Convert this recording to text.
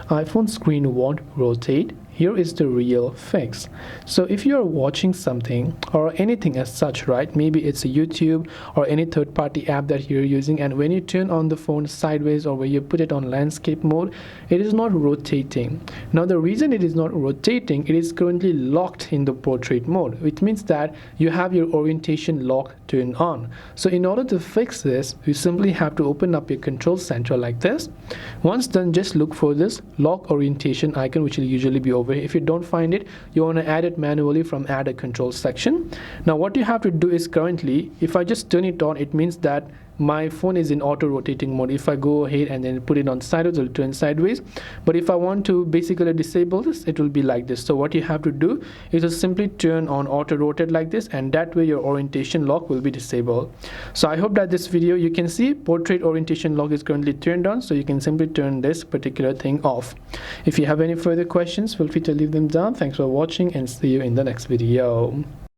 iPhone screen won't rotate. Here is the real fix. So if you are watching something or anything as such, right, maybe it's a YouTube or any third-party app that you're using, and when you turn on the phone sideways or when you put it on landscape mode, it is not rotating. Now the reason it is not rotating, it is currently locked in the portrait mode, which means that you have your orientation lock turned on. So in order to fix this, you simply have to open up your control center like this. Once done, just look for this lock orientation icon, which will usually be over here. If you don't find it, you want to add it manually from add a control section. Now what you have to do is, currently if I just turn it on, it means that my phone is in auto rotating mode. If I go ahead and then put it on sideways, it will turn sideways. But if I want to basically disable this, it will be like this. So what you have to do is to simply turn on auto rotate like this, and that way your orientation lock will be disabled. So I hope that this video, you can see portrait orientation lock is currently turned on, so you can simply turn this particular thing off. If you have any further questions, feel free to leave them down. Thanks for watching and see you in the next video.